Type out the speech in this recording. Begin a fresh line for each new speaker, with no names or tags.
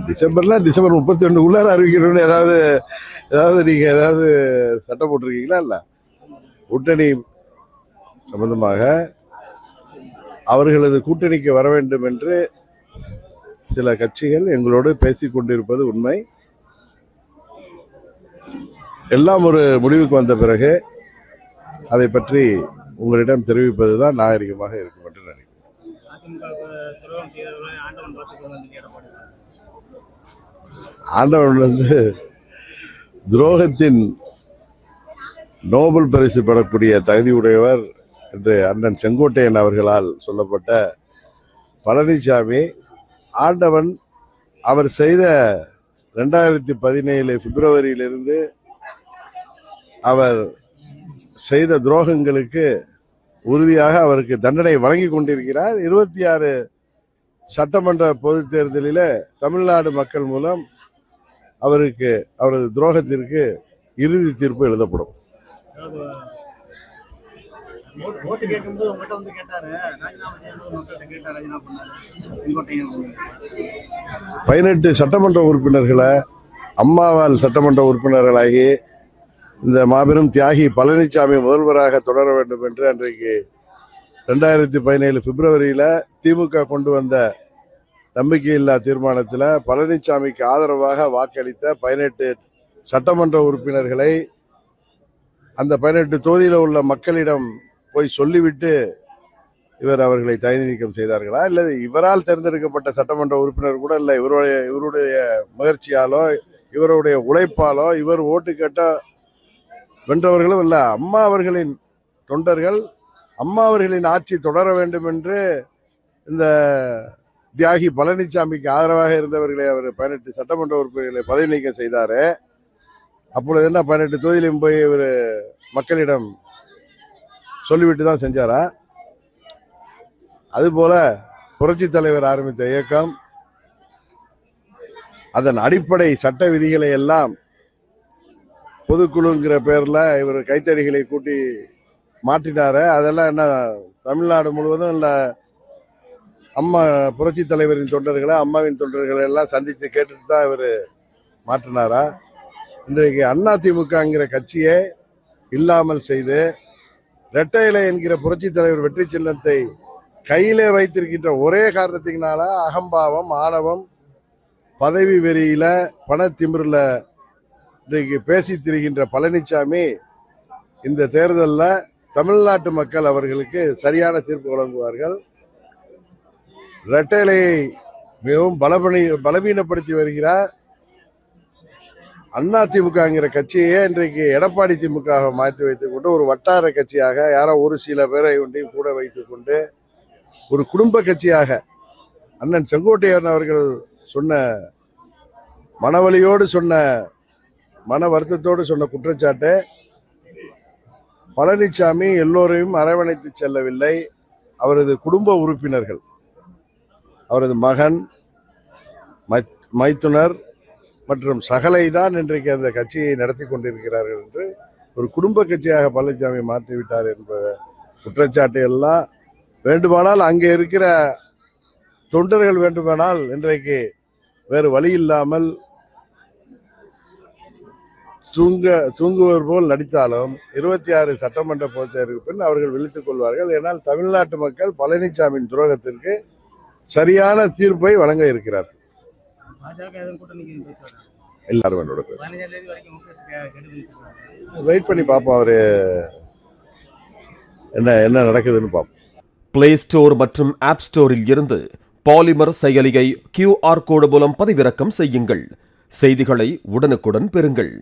December 31 உள்ளார அறிவிக்கணும்னு ஏதாவது நீங்க ஏதாவது சட்டம் போட்டிருக்கீங்களா? இல்ல கூட்டணி சம்பந்தமாக அவர்களது கூட்டணிக்கு வர வேண்டும் என்று சில கட்சிகள் எங்களோடு பேசிக் கொண்டிருப்பது உண்மை. எல்லாம் ஒரு முடிவுக்கு வந்த பிறகு அதை பற்றி உங்களிடம் தெரிவிப்பதுதான் நாகரிகமாக இருக்கும் என்று நினைக்கிறேன். ஆண்டவன் துரோகத்தின் நோபல் பரிசு பெறக்கூடிய தகுதியுடையவர் என்று அண்ணன் செங்கோட்டையன் அவர்களால் சொல்லப்பட்ட பழனிசாமி, ஆண்டவன் அவர் செய்த 2017 பிப்ரவரியிலிருந்து அவர் செய்த துரோகங்களுக்கு உறுதியாக அவருக்கு தண்டனை வழங்கி கொண்டிருக்கிறார். 26 சட்டமன்ற பொதுத் தேர்தலில் தமிழ்நாடு மக்கள் மூலம் அவருக்கு அவரது துரோகத்திற்கு இறுதி தீர்ப்பு எழுதப்படும். 18 சட்டமன்ற உறுப்பினர்களை அம்மாவால் சட்டமன்ற உறுப்பினர்களாகி இந்த மாபெரும் தியாகி பழனிசாமி முதல்வராக தொடர வேண்டும் என்று அன்றைக்கு 2017 பிப்ரவரியில திமுக கொண்டு வந்த நம்பிக்கையில்லா தீர்மானத்தில் பழனிசாமிக்கு ஆதரவாக வாக்களித்த 18 சட்டமன்ற உறுப்பினர்களை அந்த 18 தொகுதியில் உள்ள மக்களிடம் போய் சொல்லிவிட்டு இவர் அவர்களை தகுதி நீக்கம் செய்தார்களா? இல்லை இவரால் தேர்ந்தெடுக்கப்பட்ட சட்டமன்ற உறுப்பினர் கூட இல்லை, இவருடைய முயற்சியாலோ இவருடைய உழைப்பாலோ இவர் ஓட்டு கேட்ட வென்றவர்களும் இல்லை. அம்மா அவர்களின் தொண்டர்கள் அம்மா அவர்களின் ஆட்சி தொடர வேண்டும் என்று இந்த தியாகி பழனிசாமிக்கு ஆதரவாக இருந்தவர்களை அவர் 18 சட்டமன்ற உறுப்பினர்களை பதவி நீக்கம் செய்தாரு. அப்பொழுது என்ன 18 தொகுதியிலும் போய் இவர் மக்களிடம் சொல்லிவிட்டு தான் செஞ்சாரா? அதுபோல புரட்சி தலைவர் ஆரம்பித்த இயக்கம் அதன் அடிப்படை சட்ட விதிகளை எல்லாம் பொதுக்குழுங்கிற பேர்ல இவர் கைத்தடிகளை கூட்டி மாற்றினாரு. அதெல்லாம் என்ன தமிழ்நாடு முழுவதும் இல்ல அம்மா புரட்சி தலைவரின் தொண்டர்களை அம்மாவின் தொண்டர்களை எல்லாம் சந்தித்து கேட்டுட்டு தான் இவர் மாற்றினாரா? இன்றைக்கு அதிமுகங்கிற கட்சியை இல்லாமல் செய்து இரட்டை இலை என்கிற புரட்சி தலைவர் வெற்றி சின்னத்தை கையிலே வைத்திருக்கின்ற ஒரே காரணத்தினால அகம்பாவம், ஆணவம், பதவி வெறியில, பணத்திமிரில் இன்றைக்கு பேசி திரிகின்ற பழனிசாமி இந்த தேர்தலில் தமிழ்நாட்டு மக்கள் அவர்களுக்கு சரியான தீர்ப்பு வழங்குவார்கள். இரட்டை இலையை மிகவும் பலவீனப்படுத்தி வருகிறார் அதிமுகங்கிற கட்சியே இன்றைக்கு எடப்பாடி திமுக மாற்றி வைத்துக் கொண்டு ஒரு வட்டார கட்சியாக யாரோ ஒரு சில பேரை ஒன்றையும் கூட வைத்துக் கொண்டு ஒரு குடும்ப கட்சியாக அண்ணன் செங்கோட்டையன் அவர்கள் சொன்ன மனவலியோடு சொன்ன மன வருத்தத்தோடு சொன்ன குற்றச்சாட்டு, பழனிசாமி எல்லோரையும் அரவணைத்து செல்லவில்லை. அவரது குடும்ப உறுப்பினர்கள், அவரது மகன், மைத்துனர் மற்றும் சகலை தான் இன்றைக்கு அந்த கட்சியை நடத்தி கொண்டிருக்கிறார்கள் என்று ஒரு குடும்ப கட்சியாக பழனிசாமி மாற்றிவிட்டார் என்ற குற்றச்சாட்டு எல்லாம் வேண்டுமானால் அங்கே இருக்கிற தொண்டர்கள் வேண்டுமானால் இன்றைக்கு வேறு வழி இல்லாமல் தூங்குவர் போல் நடித்தாலும் 26 சட்டமன்ற பொதுத் தேர்தலுக்கு பின் அவர்கள் விழித்துக் கொள்வார்கள். ஏனால் தமிழ்நாட்டு மக்கள் பழனிசாமியின் துரோகத்திற்கு சரியான தீர்ப்பை வழங்க இருக்கிறார்கள். எல்லாரும் என்னோட வெயிட் பண்ணி பார்ப்போம், அவரு என்ன நடக்குதுன்னு பார்ப்போம்.
பிளே ஸ்டோர் மற்றும் ஆப் ஸ்டோரில் இருந்து பாலிமர் செயலியை QR கோடு மூலம் பதிவிறக்கம் செய்யுங்கள். செய்திகளை உடனுக்குடன் பெறுங்கள்.